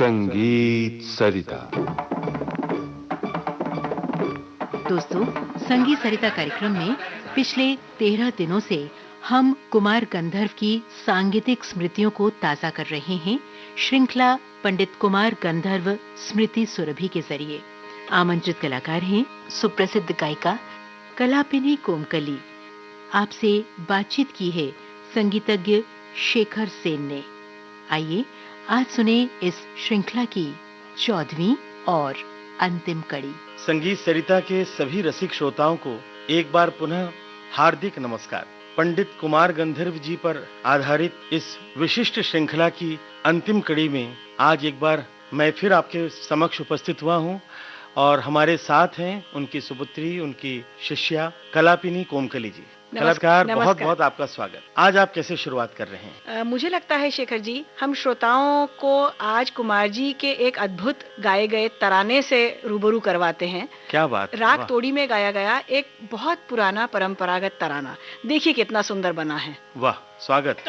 संगीत सरिता। दोस्तों, संगीत सरिता कार्यक्रम में पिछले 13 दिनों से हम कुमार गंधर्व की सांगीतिक स्मृतियों को ताज़ा कर रहे हैं श्रृंखला पंडित कुमार गंधर्व स्मृति सुरभि के जरिए। आमंत्रित कलाकार हैं सुप्रसिद्ध गायिका कलापिनी कोमकली। आपसे बातचीत की है संगीतज्ञ शेखर सेन ने। आइए आज सुने इस श्रृंखला की 14वीं और अंतिम कड़ी। संगीत सरिता के सभी रसिक श्रोताओं को एक बार पुनः हार्दिक नमस्कार। पंडित कुमार गंधर्व जी पर आधारित इस विशिष्ट श्रृंखला की अंतिम कड़ी में आज एक बार मैं फिर आपके समक्ष उपस्थित हुआ हूं और हमारे साथ हैं उनकी सुपुत्री, उनकी शिष्या कलापिनी कोमकली जी। कलाकार, बहुत बहुत आपका स्वागत। आज आप कैसे शुरुआत कर रहे हैं? मुझे लगता है शेखर जी, हम श्रोताओं को आज कुमार जी के एक अद्भुत गाए गए तराने से रूबरू करवाते हैं। क्या बात। राग तोड़ी में गाया गया एक बहुत पुराना परंपरागत तराना। देखिए कितना सुंदर बना है। वाह, स्वागत।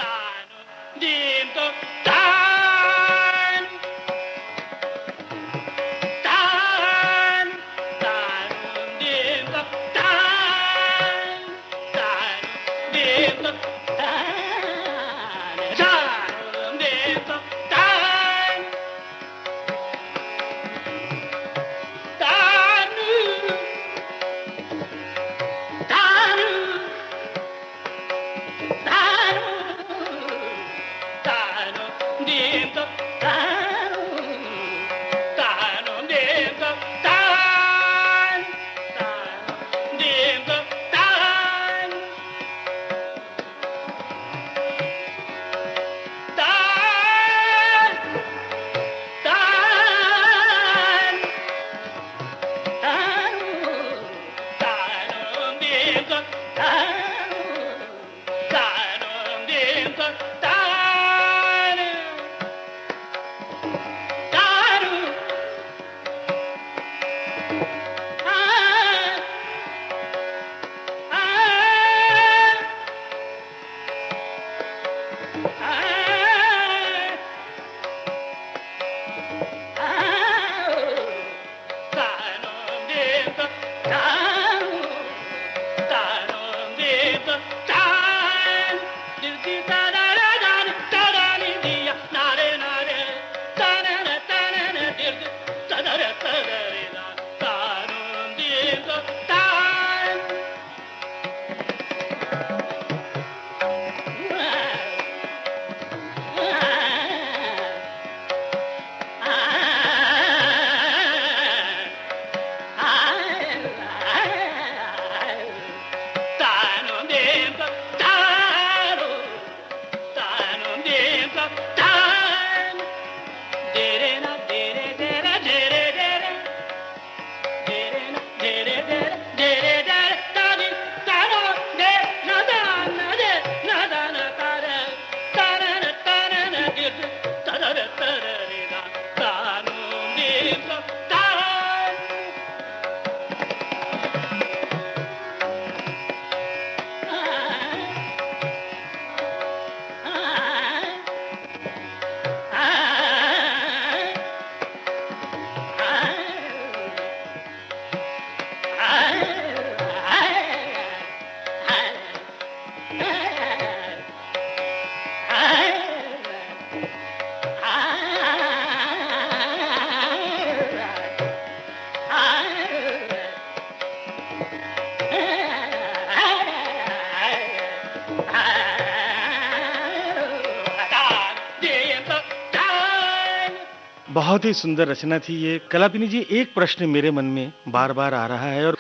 बहुत ही सुंदर रचना थी ये। कलापिनी जी, एक प्रश्न मेरे मन में बार बार आ रहा है और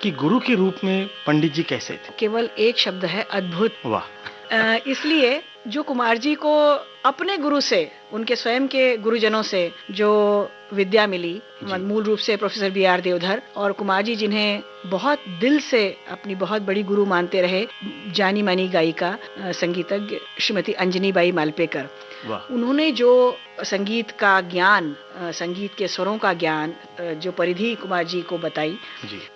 कि गुरु के रूप में पंडित जी कैसे थे? केवल एक शब्द है, अद्भुत। वाह। इसलिए जो कुमार जी को अपने गुरु से, उनके स्वयं के गुरुजनों से जो विद्या मिली, मूल रूप से प्रोफेसर B.R. देवधर, और कुमार जी जिन्हें बहुत दिल से अपनी बहुत बड़ी गुरु मानते रहे, जानी मानी गायिका संगीतज्ञ श्रीमती अंजनी बाई मालपेकर। उन्होंने जो संगीत का ज्ञान, संगीत के स्वरों का ज्ञान, जो परिधि कुमार जी को बताई,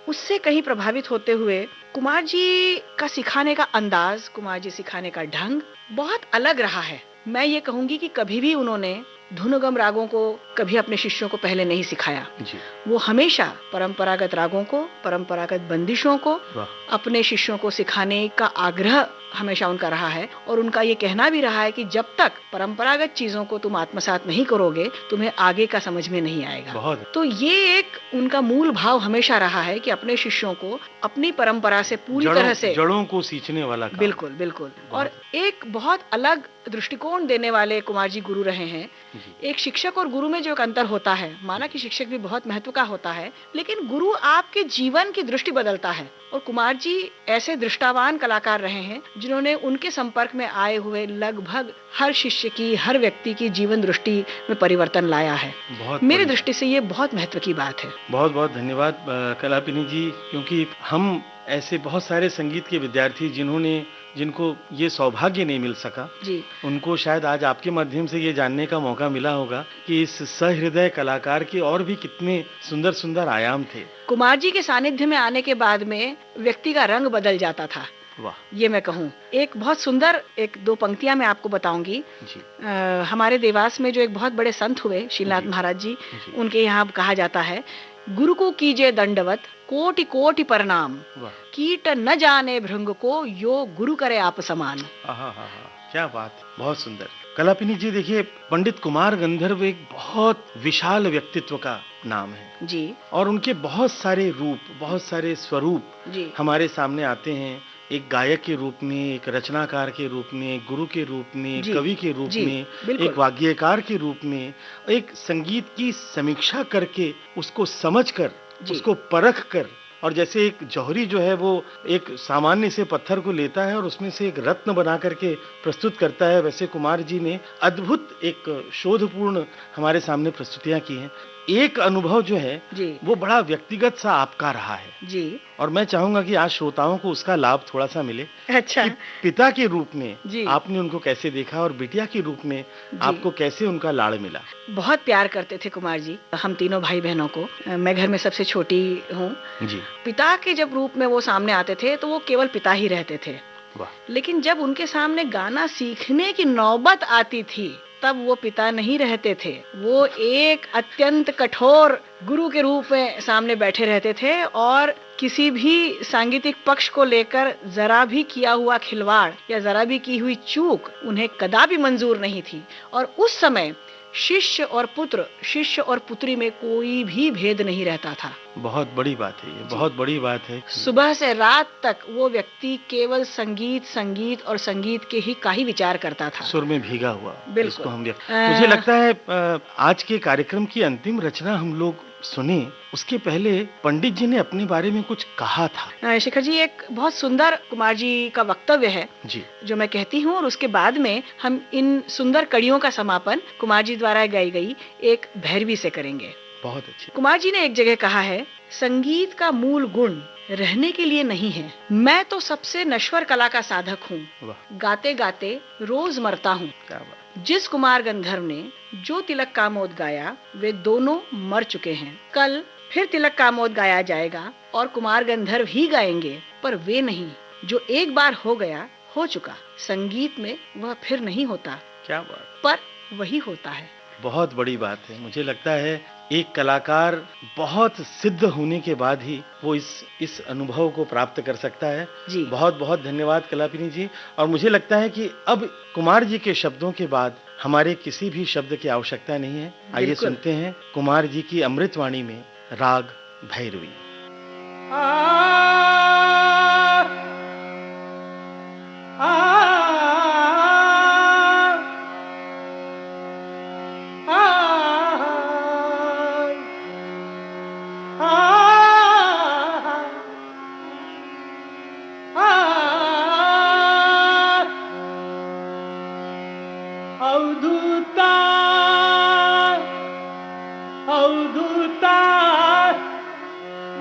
उससे कहीं प्रभावित होते हुए कुमार जी का सिखाने का अंदाज, कुमार जी सिखाने का ढंग बहुत अलग रहा है। मैं ये कहूंगी कि कभी भी उन्होंने धुनगम रागों को कभी अपने शिष्यों को पहले नहीं सिखाया। जी। वो हमेशा परंपरागत रागों को, परंपरागत बंदिशों को वाह। अपने शिष्यों को सिखाने का आग्रह हमेशा उनका रहा है, और उनका ये कहना भी रहा है कि जब तक परंपरागत चीजों को तुम आत्मसात नहीं करोगे, तुम्हें आगे का समझ में नहीं आएगा। बहुत। तो ये एक उनका मूल भाव हमेशा रहा है कि अपने शिष्यों को अपनी परंपरा से पूरी तरह से जड़ों को सींचने वाला काम। बिल्कुल बिल्कुल। और एक बहुत अलग दृष्टिकोण देने वाले कुमार जी गुरु रहे हैं। जी। एक शिक्षक और गुरु में जो एक अंतर होता है, माना कि शिक्षक भी बहुत महत्व का होता है, लेकिन गुरु आपके जीवन की दृष्टि बदलता है, और कुमार जी ऐसे दृष्टावान कलाकार रहे हैं जिन्होंने उनके संपर्क में आए हुए लगभग हर शिष्य की, हर व्यक्ति की जीवन दृष्टि में परिवर्तन लाया है। मेरी दृष्टि से ये बहुत महत्व की बात है। बहुत बहुत धन्यवाद कलापिनी जी, क्योंकि हम ऐसे बहुत सारे संगीत के विद्यार्थी जिनको ये सौभाग्य नहीं मिल सका जी, उनको शायद आज आपके माध्यम से ये जानने का मौका मिला होगा कि इस सहृदय कलाकार के और भी कितने सुंदर सुंदर आयाम थे। कुमार जी के सानिध्य में आने के बाद में व्यक्ति का रंग बदल जाता था। वाह। ये मैं कहूँ, एक बहुत सुंदर एक दो पंक्तियां मैं आपको बताऊंगी। जी। हमारे देवास में जो एक बहुत बड़े संत हुए शीलनाथ महाराज जी, उनके यहाँ कहा जाता है, गुरु को कीजिए दंडवत, कोटि कोटि प्रणाम, कीट न जाने भृंग को, यो गुरु करे आप समान। क्या बात, बहुत सुंदर। कलापिनी जी देखिए, पंडित कुमार गंधर्व एक बहुत विशाल व्यक्तित्व का नाम है जी, और उनके बहुत सारे रूप, बहुत सारे स्वरूप जी हमारे सामने आते हैं। एक गायक के रूप में, एक रचनाकार के रूप में, एक गुरु के रूप में, एक कवि के रूप में, एक वाग्यकार के रूप में, एक संगीत की समीक्षा करके, उसको समझकर, उसको परख कर, और जैसे एक जौहरी जो है वो एक सामान्य से पत्थर को लेता है और उसमें से एक रत्न बना करके प्रस्तुत करता है, वैसे कुमार जी ने अद्भुत एक शोधपूर्ण हमारे सामने प्रस्तुतियां की हैं। एक अनुभव जो है वो बड़ा व्यक्तिगत सा आपका रहा है जी, और मैं चाहूंगा कि आज श्रोताओं को उसका लाभ थोड़ा सा मिले। अच्छा। कि पिता के रूप में आपने उनको कैसे देखा और बिटिया के रूप में आपको कैसे उनका लाड़ मिला? बहुत प्यार करते थे कुमार जी हम तीनों भाई बहनों को। मैं घर में सबसे छोटी हूँ जी। पिता के जब रूप में वो सामने आते थे तो वो केवल पिता ही रहते थे। लेकिन जब उनके सामने गाना सीखने की नौबत आती थी तब वो पिता नहीं रहते थे, वो एक अत्यंत कठोर गुरु के रूप में सामने बैठे रहते थे और किसी भी सांगीतिक पक्ष को लेकर जरा भी किया हुआ खिलवाड़ या जरा भी की हुई चूक उन्हें कदापि मंजूर नहीं थी। और उस समय शिष्य और पुत्र, शिष्य और पुत्री में कोई भी भेद नहीं रहता था। बहुत बड़ी बात है ये, बहुत बड़ी बात है। सुबह से रात तक वो व्यक्ति केवल संगीत, संगीत और संगीत के ही का ही विचार करता था, सुर में भीगा हुआ। बिल्कुल। मुझे लगता है आज के कार्यक्रम की अंतिम रचना हम लोग सुने उसके पहले पंडित जी ने अपने बारे में कुछ कहा था। शेखर जी, एक बहुत सुंदर कुमार जी का वक्तव्य है जी, जो मैं कहती हूँ, और उसके बाद में हम इन सुंदर कड़ियों का समापन कुमार जी द्वारा गाई गई एक भैरवी से करेंगे। बहुत अच्छे। कुमार जी ने एक जगह कहा है, संगीत का मूल गुण रहने के लिए नहीं है, मैं तो सबसे नश्वर कला का साधक हूँ, गाते गाते रोज मरता हूँ। जिस कुमार गंधर्व ने जो तिलक कामोद गाया वे दोनों मर चुके हैं। कल फिर तिलक कामोद गाया जाएगा और कुमार गंधर्व ही गाएंगे, पर वे नहीं। जो एक बार हो गया हो चुका। संगीत में वह फिर नहीं होता। क्या बात। पर वही होता है। बहुत बड़ी बात है। मुझे लगता है एक कलाकार बहुत सिद्ध होने के बाद ही वो इस अनुभव को प्राप्त कर सकता है जी। बहुत बहुत धन्यवाद कलापिनी जी। और मुझे लगता है कि अब कुमार जी के शब्दों के बाद हमारे किसी भी शब्द की आवश्यकता नहीं है। आइए सुनते हैं कुमार जी की अमृतवाणी में राग भैरवी।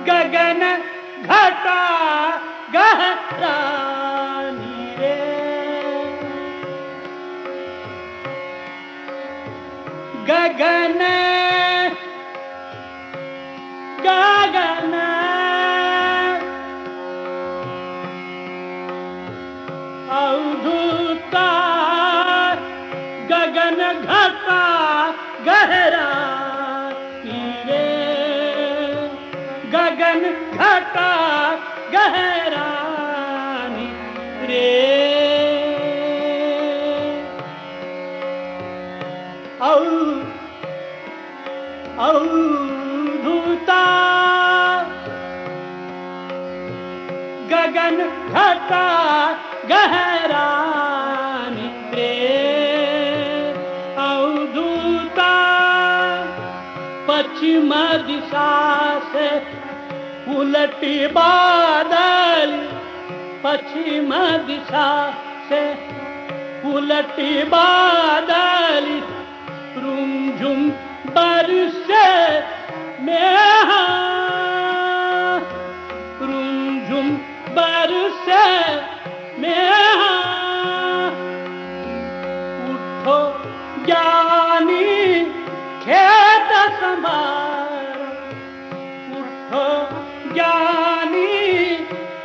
गगन घटा गहरा नीरे, गगन गगन अवधूता गगन घटा गहरानी रे, गगन घटा गहरानी रे। अवधूता गगन घटा गहरानी रे, अवधूता पश्चिम दिशा से उलटी बादल, पश्चिम दिशा से उलटी बादल, रुमझुम बरसे मेहा, रुमझुम बरसे मेहा। उठो ज्ञानी खेत संभारो, उठो ज्ञानी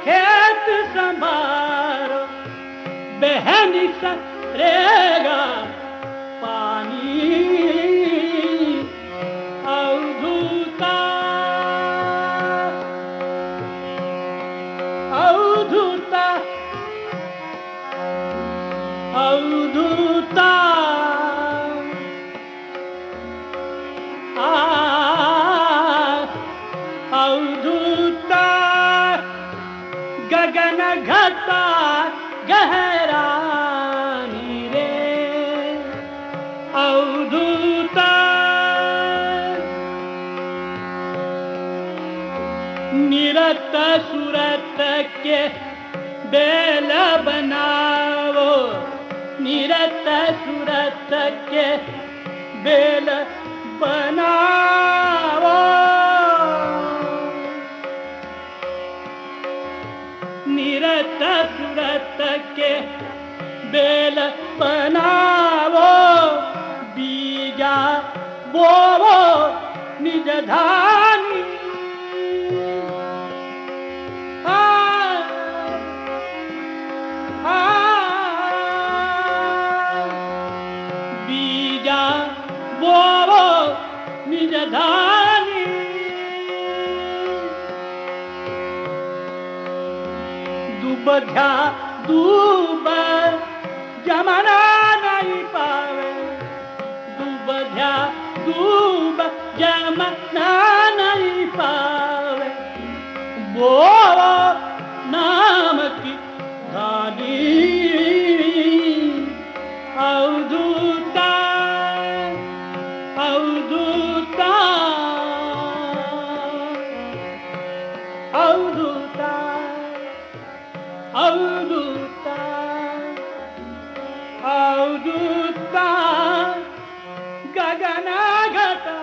खेत संभारो, बहनी सरेगा पानी। अवधूता अवधूता अवधूता अवधूता गगन घटा गहरानी रे, अवधूता निरत सुरत के बेल बनाओ, निरत सुरत के बेल बनाओ, निरत सुरत के बेल बनाओ, बीजा बोवो निज धानी। बीजा बोवो निज धानी, दुबध्या दूब जमना नहीं पावे, दुबध्या दूब जमना नहीं पावे, बोवो नाम की धानी। अवधूता अवधूता अवधूता अवधूता अवधूता गगन घटा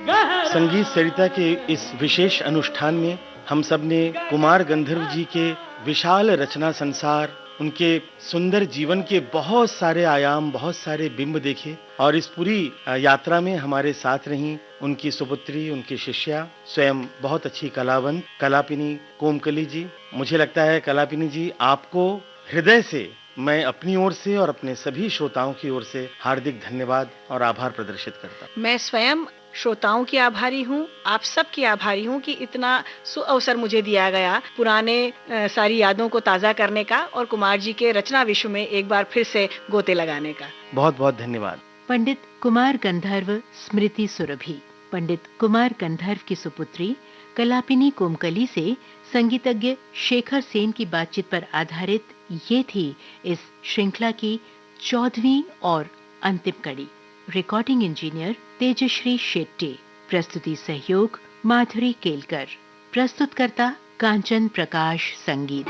गहरा। संगीत सरिता के इस विशेष अनुष्ठान में हम सब ने कुमार गंधर्व जी के विशाल रचना संसार, उनके सुंदर जीवन के बहुत सारे आयाम, बहुत सारे बिंब देखे। और इस पूरी यात्रा में हमारे साथ रहीं उनकी सुपुत्री, उनकी शिष्या, स्वयं बहुत अच्छी कलावंत कलापिनी कोमकली जी। मुझे लगता है कलापिनी जी, आपको हृदय से मैं अपनी ओर से और अपने सभी श्रोताओं की ओर से हार्दिक धन्यवाद और आभार प्रदर्शित करता हूँ। मैं स्वयं श्रोताओं की आभारी हूँ, आप सब की आभारी हूँ कि इतना सुअवसर मुझे दिया गया पुराने सारी यादों को ताज़ा करने का और कुमार जी के रचना विश्व में एक बार फिर से गोते लगाने का। बहुत बहुत धन्यवाद। पंडित कुमार गंधर्व स्मृति सुरभि। पंडित कुमार गंधर्व की सुपुत्री कलापिनी कोमकली से संगीतज्ञ शेखर सेन की बातचीत पर आधारित ये थी इस श्रृंखला की 14वीं और अंतिम कड़ी। रिकॉर्डिंग इंजीनियर तेजश्री शेट्टी, प्रस्तुति सहयोग माधुरी केलकर, प्रस्तुतकर्ता कांचन प्रकाश संगीत।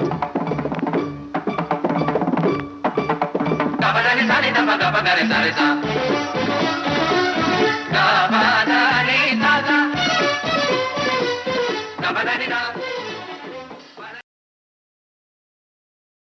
Gaba da ni sa ni da ba ga ba ga re sa re sa.